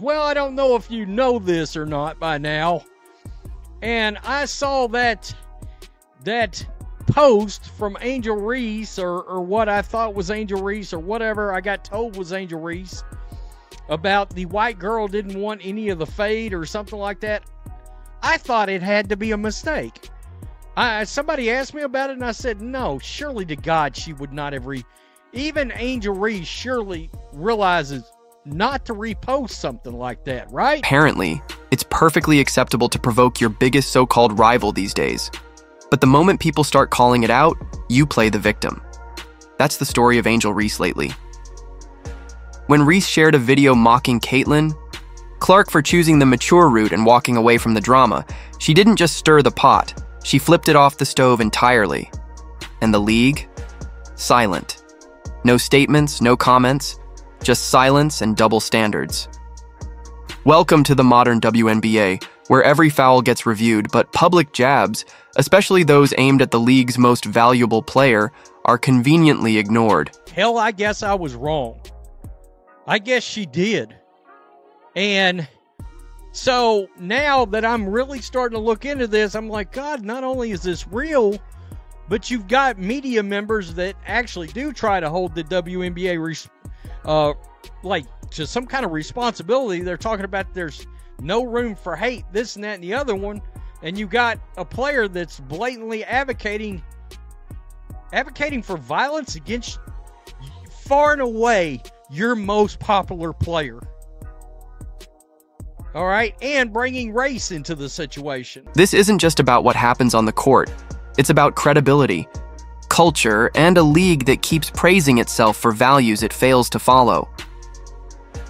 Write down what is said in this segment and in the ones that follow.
Well, I don't know if you know this or not by now. And I saw that post from Angel Reese, or what I thought was Angel Reese, or whatever I got told was Angel Reese, about the white girl didn't want any of the fade or something like that. I thought it had to be a mistake. Somebody asked me about it, and I said, no, surely to God she would not have even Angel Reese surely realizes not to repost something like that, right? Apparently, it's perfectly acceptable to provoke your biggest so-called rival these days. But the moment people start calling it out, you play the victim. That's the story of Angel Reese lately. When Reese shared a video mocking Caitlyn Clark for choosing the mature route and walking away from the drama, she didn't just stir the pot, she flipped it off the stove entirely. And the league? Silent. No statements, no comments, just silence and double standards. Welcome to the modern WNBA, where every foul gets reviewed, but public jabs, especially those aimed at the league's most valuable player, are conveniently ignored. Hell, I guess I was wrong. I guess she did. And so now that I'm really starting to look into this, I'm like, God, not only is this real, but you've got media members that actually do try to hold the WNBA like to some kind of responsibility. They're talking about there's no room for hate, this and that and the other one, and you got a player that's blatantly advocating for violence against far and away your most popular player. All right, and bringing race into the situation. This isn't just about what happens on the court. It's about credibility, culture, and a league that keeps praising itself for values it fails to follow.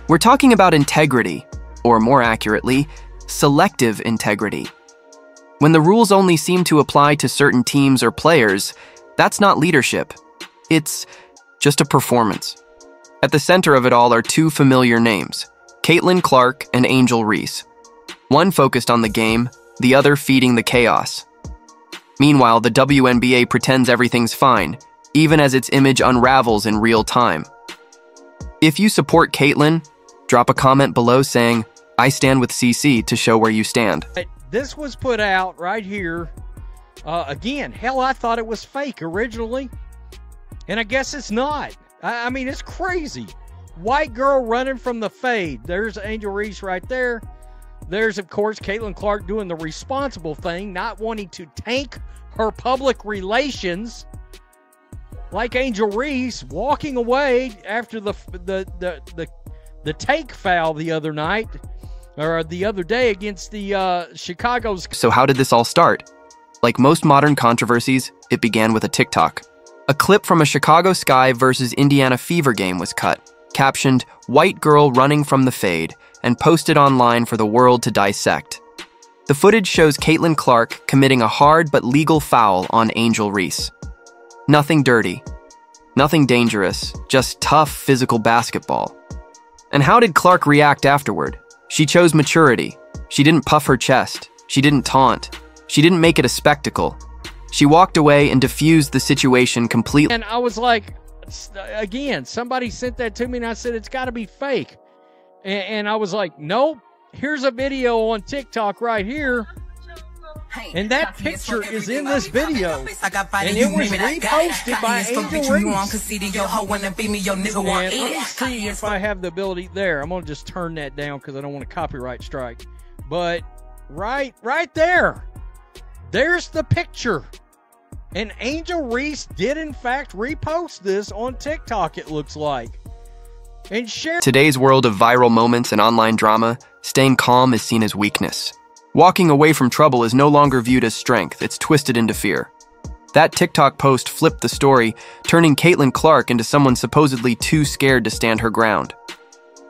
We're talking about integrity, or more accurately, selective integrity. When the rules only seem to apply to certain teams or players, that's not leadership. It's just a performance. At the center of it all are two familiar names, Caitlyn Clark and Angel Reese. One focused on the game, the other feeding the chaos. Meanwhile, the WNBA pretends everything's fine, even as its image unravels in real time. If you support Caitlyn, drop a comment below saying, "I stand with CC" to show where you stand. This was put out right here. Again, hell, I thought it was fake originally. And I guess it's not. I mean, it's crazy. White girl running from the fade. There's Angel Reese right there. There's, of course, Caitlyn Clark doing the responsible thing, not wanting to tank her public relations. Like Angel Reese walking away after the take foul the other night, or the other day against the Chicago's. So how did this all start? Like most modern controversies, it began with a TikTok. A clip from a Chicago Sky versus Indiana Fever game was cut, captioned, "White girl running from the fade," and posted online for the world to dissect. The footage shows Caitlyn Clark committing a hard but legal foul on Angel Reese. Nothing dirty, nothing dangerous, just tough physical basketball. And how did Clark react afterward? She chose maturity. She didn't puff her chest. She didn't taunt. She didn't make it a spectacle. She walked away and diffused the situation completely. And I was like, again, somebody sent that to me and I said, it's got to be fake. And I was like, nope, here's a video on TikTok right here. And that picture is in this video. And it was reposted by Angel Reese. And let me see if I have the ability there. I'm going to just turn that down because I don't want a copyright strike. But right there, there's the picture. And Angel Reese did, in fact, repost this on TikTok, it looks like. And share. Today's world of viral moments and online drama, staying calm is seen as weakness. Walking away from trouble is no longer viewed as strength, it's twisted into fear. That TikTok post flipped the story, turning Caitlyn Clark into someone supposedly too scared to stand her ground.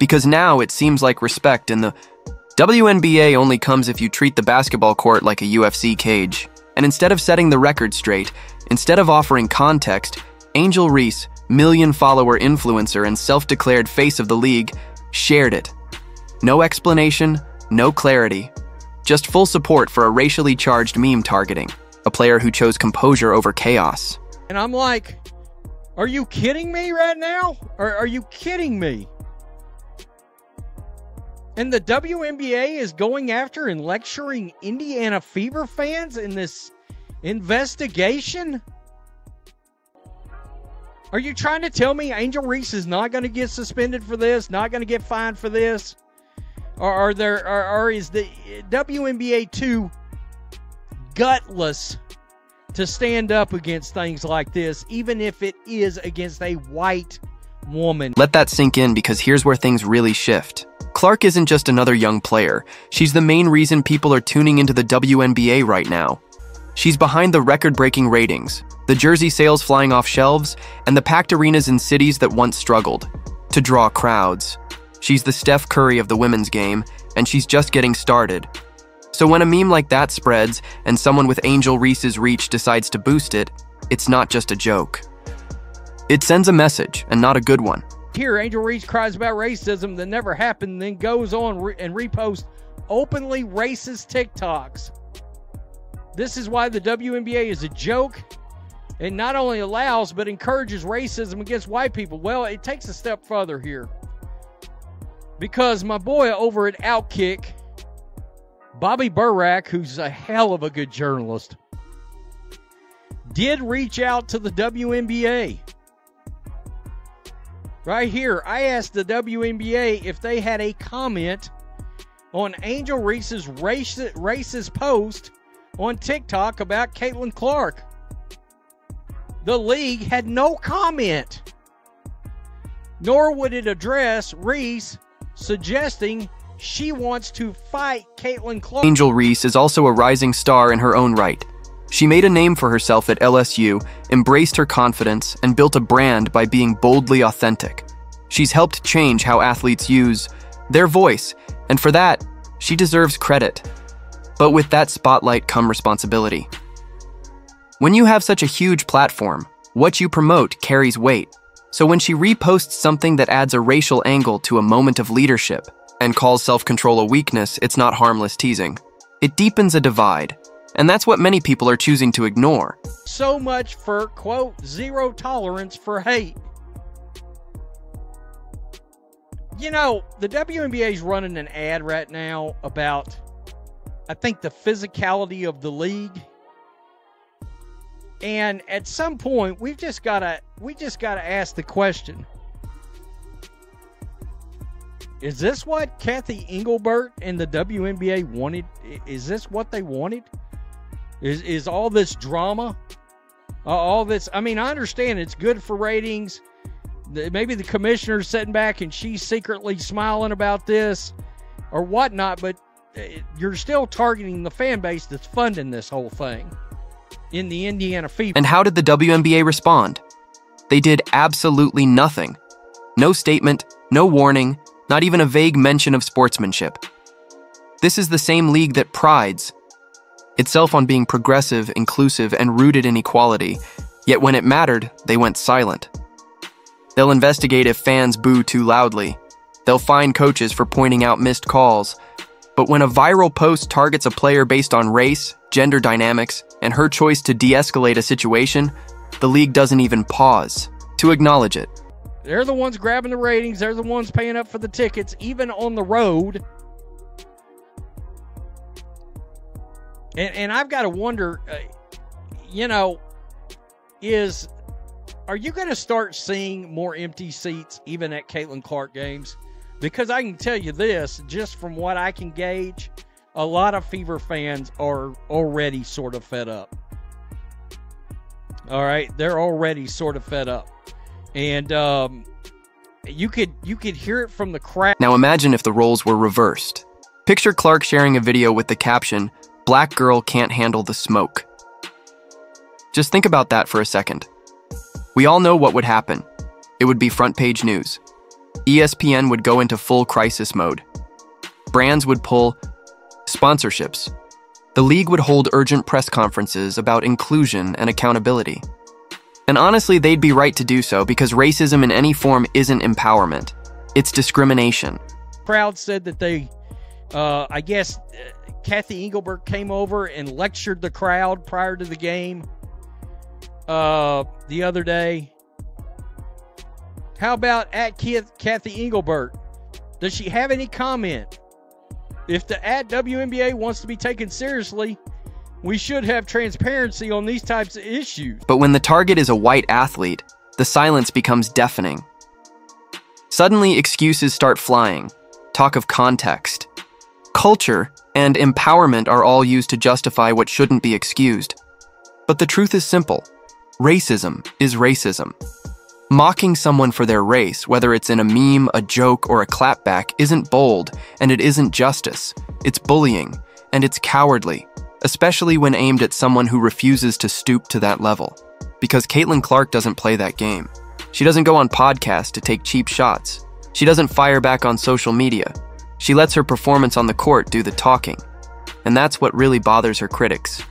Because now it seems like respect in the WNBA only comes if you treat the basketball court like a UFC cage. And instead of setting the record straight, instead of offering context, Angel Reese, million-follower influencer and self-declared face of the league, shared it. No explanation, no clarity. Just full support for a racially charged meme targeting, a player who chose composure over chaos. And I'm like, are you kidding me right now? Are you kidding me? And the WNBA is going after and lecturing Indiana Fever fans in this investigation? Are you trying to tell me Angel Reese is not going to get suspended for this, not going to get fined for this? Or is the WNBA too gutless to stand up against things like this, even if it is against a white woman? Let that sink in, because here's where things really shift. Clark isn't just another young player. She's the main reason people are tuning into the WNBA right now. She's behind the record-breaking ratings, the jersey sales flying off shelves, and the packed arenas in cities that once struggled to draw crowds. She's the Steph Curry of the women's game, and she's just getting started. So when a meme like that spreads and someone with Angel Reese's reach decides to boost it, it's not just a joke. It sends a message, and not a good one. Here, Angel Reese cries about racism that never happened, then goes on and reposts openly racist TikToks. This is why the WNBA is a joke. It not only allows, but encourages racism against white people. Well, it takes a step further here, because my boy over at Outkick, Bobby Burack, who's a hell of a good journalist, did reach out to the WNBA. Right here, I asked the WNBA if they had a comment on Angel Reese's racist post on TikTok about Caitlin Clark. The league had no comment, nor would it address Reese suggesting she wants to fight Caitlin Clark. Angel Reese is also a rising star in her own right. She made a name for herself at LSU, embraced her confidence, and built a brand by being boldly authentic. She's helped change how athletes use their voice, and for that, she deserves credit. But with that spotlight come responsibility. When you have such a huge platform, what you promote carries weight. So when she reposts something that adds a racial angle to a moment of leadership and calls self-control a weakness, it's not harmless teasing. It deepens a divide. And that's what many people are choosing to ignore. So much for, quote, zero tolerance for hate. You know, the WNBA is running an ad right now about, I think, the physicality of the league. And at some point, we just gotta ask the question: is this what Kathy Engelbert and the WNBA wanted? Is this what they wanted? Is all this drama, all this? I mean, I understand it's good for ratings. Maybe the commissioner's sitting back and she's secretly smiling about this or whatnot, but you're still targeting the fan base that's funding this whole thing in the Indiana Fever. And how did the WNBA respond? They did absolutely nothing. No statement, no warning, not even a vague mention of sportsmanship. This is the same league that prides itself on being progressive, inclusive, and rooted in equality, yet when it mattered, they went silent. They'll investigate if fans boo too loudly. They'll fine coaches for pointing out missed calls. But when a viral post targets a player based on race, gender dynamics, and her choice to de-escalate a situation, the league doesn't even pause to acknowledge it. They're the ones grabbing the ratings. They're the ones paying up for the tickets, even on the road. And I've got to wonder, are you going to start seeing more empty seats even at Caitlin Clark games? Because I can tell you this, just from what I can gauge, a lot of Fever fans are already sort of fed up. All right, they're already sort of fed up. And you could hear it from the crowd. Now imagine if the roles were reversed. Picture Clark sharing a video with the caption, "Black girl can't handle the smoke." Just think about that for a second. We all know what would happen. It would be front page news. ESPN would go into full crisis mode. Brands would pull sponsorships. The league would hold urgent press conferences about inclusion and accountability. And honestly, they'd be right to do so, because racism in any form isn't empowerment. It's discrimination. Crowd said that they, Kathy Engelbert came over and lectured the crowd prior to the game the other day. How about at Kathy Engelbert? Does she have any comment If the @WNBA wants to be taken seriously, we should have transparency on these types of issues. But when the target is a white athlete, the silence becomes deafening. Suddenly, excuses start flying. Talk of context. Culture and empowerment are all used to justify what shouldn't be excused. But the truth is simple. Racism is racism. Mocking someone for their race, whether it's in a meme, a joke, or a clapback, isn't bold, and it isn't justice. It's bullying, and it's cowardly, especially when aimed at someone who refuses to stoop to that level. Because Caitlin Clark doesn't play that game. She doesn't go on podcasts to take cheap shots. She doesn't fire back on social media. She lets her performance on the court do the talking. And that's what really bothers her critics.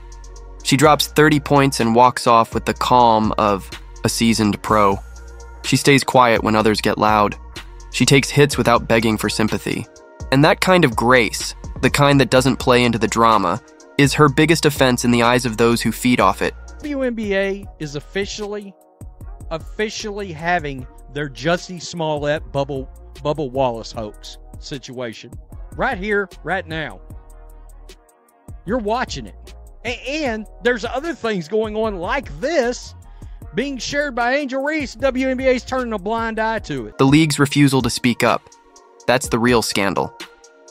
She drops 30 points and walks off with the calm of a seasoned pro. She stays quiet when others get loud. She takes hits without begging for sympathy. And that kind of grace, the kind that doesn't play into the drama, is her biggest offense in the eyes of those who feed off it. WNBA is officially having their Jussie Smollett Bubba Wallace hoax situation. Right here, right now. You're watching it. And there's other things going on like this being shared by Angel Reese. WNBA's turning a blind eye to it. The league's refusal to speak up. That's the real scandal.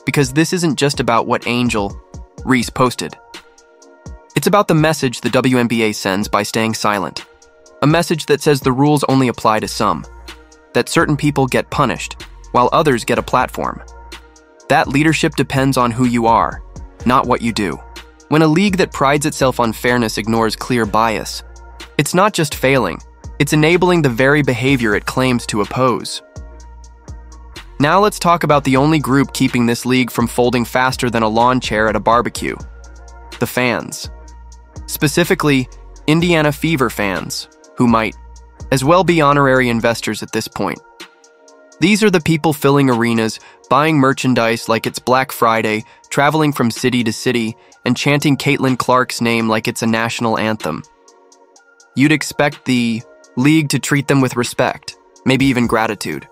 Because this isn't just about what Angel Reese posted. It's about the message the WNBA sends by staying silent. A message that says the rules only apply to some. That certain people get punished, while others get a platform. That leadership depends on who you are, not what you do. When a league that prides itself on fairness ignores clear bias, it's not just failing, it's enabling the very behavior it claims to oppose. Now let's talk about the only group keeping this league from folding faster than a lawn chair at a barbecue. The fans. Specifically, Indiana Fever fans, who might as well be honorary investors at this point. These are the people filling arenas, buying merchandise like it's Black Friday, traveling from city to city, and chanting Caitlin Clark's name like it's a national anthem. You'd expect the league to treat them with respect, maybe even gratitude.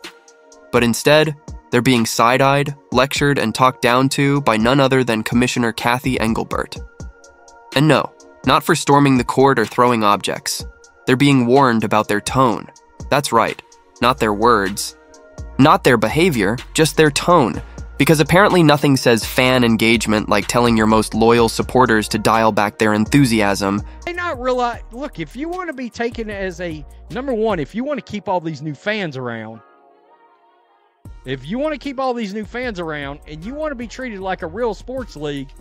But instead, they're being side-eyed, lectured, and talked down to by none other than Commissioner Kathy Engelbert. And no, not for storming the court or throwing objects. They're being warned about their tone. That's right, not their words. Not their behavior, just their tone. Because apparently nothing says fan engagement like telling your most loyal supporters to dial back their enthusiasm. They not realize, look, if you want to be taken as a, number one, if you want to keep all these new fans around, and you want to be treated like a real sports league,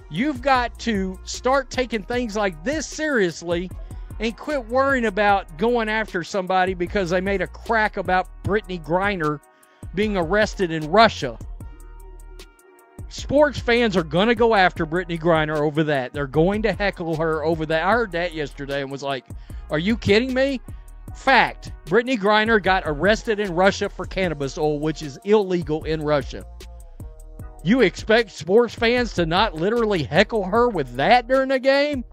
you've got to start taking things like this seriously and quit worrying about going after somebody because they made a crack about Brittany Griner being arrested in Russia. Sports fans are going to go after Brittany Griner over that. They're going to heckle her over that. I heard that yesterday and was like, are you kidding me? Fact, Brittany Griner got arrested in Russia for cannabis oil, which is illegal in Russia. You expect sports fans to not literally heckle her with that during the game?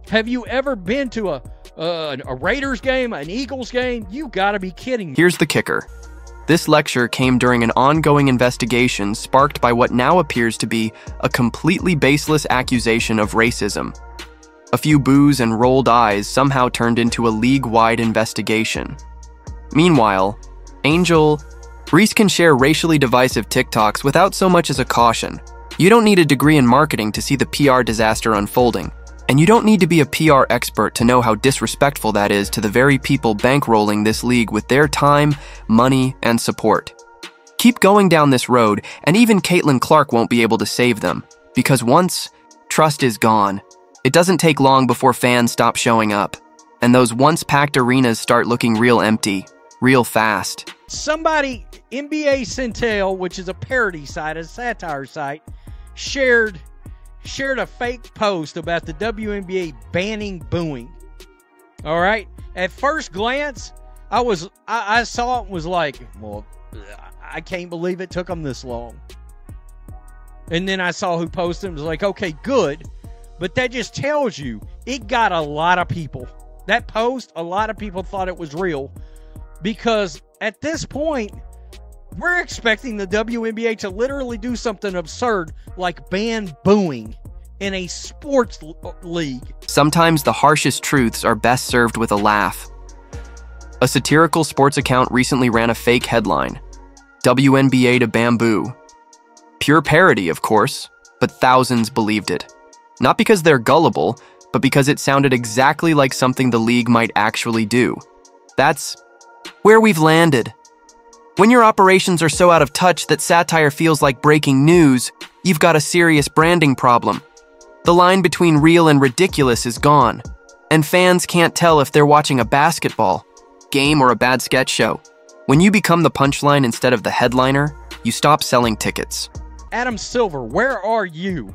Have you ever been to a Raiders game, an Eagles game? You gotta be kidding me. Here's the kicker. This lecture came during an ongoing investigation sparked by what now appears to be a completely baseless accusation of racism. A few boos and rolled eyes somehow turned into a league-wide investigation. Meanwhile, Angel Reese can share racially divisive TikToks without so much as a caution. You don't need a degree in marketing to see the PR disaster unfolding. And you don't need to be a PR expert to know how disrespectful that is to the very people bankrolling this league with their time, money, and support. Keep going down this road, and even Caitlin Clark won't be able to save them. Because once trust is gone, it doesn't take long before fans stop showing up. And those once-packed arenas start looking real empty, real fast. Somebody, NBA Centel, which is a parody site, a satire site, shared a fake post about the WNBA banning booing. All right. At first glance, I saw it and was like, well, I can't believe it took them this long. And then I saw who posted it and was like, okay, good. But that just tells you it got a lot of people. That post, a lot of people thought it was real because at this point, We're expecting the WNBA to literally do something absurd like ban booing in a sports league. Sometimes the harshest truths are best served with a laugh. A satirical sports account recently ran a fake headline, WNBA to bamboo. Pure parody, of course, but thousands believed it. Not because they're gullible, but because it sounded exactly like something the league might actually do. That's where we've landed. When your operations are so out of touch that satire feels like breaking news, you've got a serious branding problem. The line between real and ridiculous is gone, and fans can't tell if they're watching a basketball game or a bad sketch show. When you become the punchline instead of the headliner, you stop selling tickets. Adam Silver, where are you?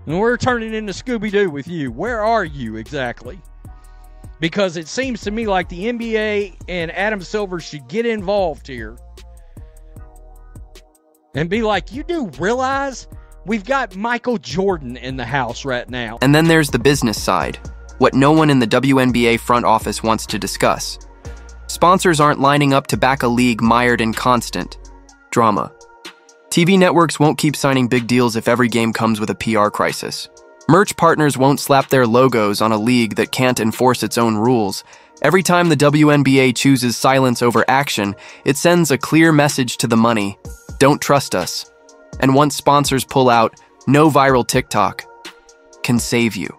And we're turning into Scooby-Doo with you. Where are you exactly? Because it seems to me like the NBA and Adam Silver should get involved here and be like, you do realize we've got Michael Jordan in the house right now. And then there's the business side, what no one in the WNBA front office wants to discuss. Sponsors aren't lining up to back a league mired in constant drama. TV networks won't keep signing big deals if every game comes with a PR crisis. Merch partners won't slap their logos on a league that can't enforce its own rules. Every time the WNBA chooses silence over action, it sends a clear message to the money: don't trust us. And once sponsors pull out, no viral TikTok can save you.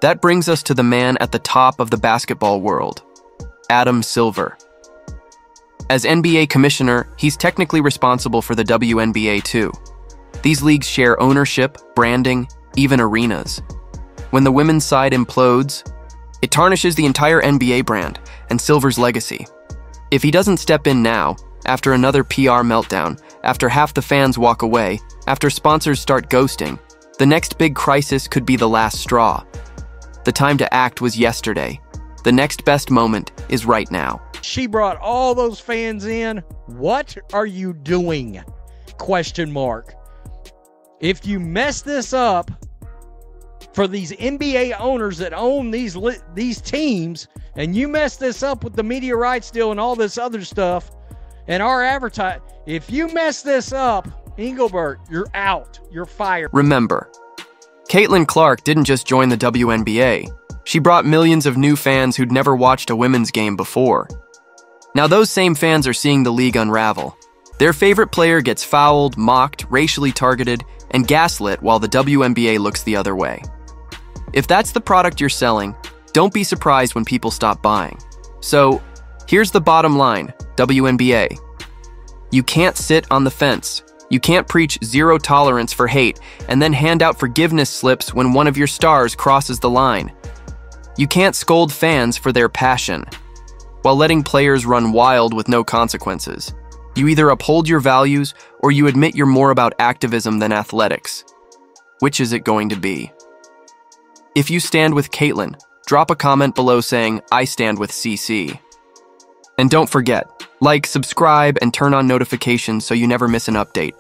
That brings us to the man at the top of the basketball world, Adam Silver. As NBA commissioner, he's technically responsible for the WNBA too. These leagues share ownership, branding, even arenas. When the women's side implodes, it tarnishes the entire NBA brand and Silver's legacy. If he doesn't step in now, after another PR meltdown, after half the fans walk away, after sponsors start ghosting, the next big crisis could be the last straw. The time to act was yesterday. The next best moment is right now. She brought all those fans in. What are you doing? Question mark. If you mess this up for these NBA owners that own these teams, and you mess this up with the media rights deal and all this other stuff, and our advertising, if you mess this up, Engelbert, you're out. You're fired. Remember, Caitlin Clark didn't just join the WNBA. She brought millions of new fans who'd never watched a women's game before. Now those same fans are seeing the league unravel. Their favorite player gets fouled, mocked, racially targeted, and gaslit while the WNBA looks the other way. If that's the product you're selling, don't be surprised when people stop buying. So, here's the bottom line, WNBA. You can't sit on the fence. You can't preach zero tolerance for hate and then hand out forgiveness slips when one of your stars crosses the line. You can't scold fans for their passion while letting players run wild with no consequences. You either uphold your values or you admit you're more about activism than athletics. Which is it going to be? If you stand with Caitlin, drop a comment below saying, I stand with CC. And don't forget, like, subscribe, and turn on notifications so you never miss an update.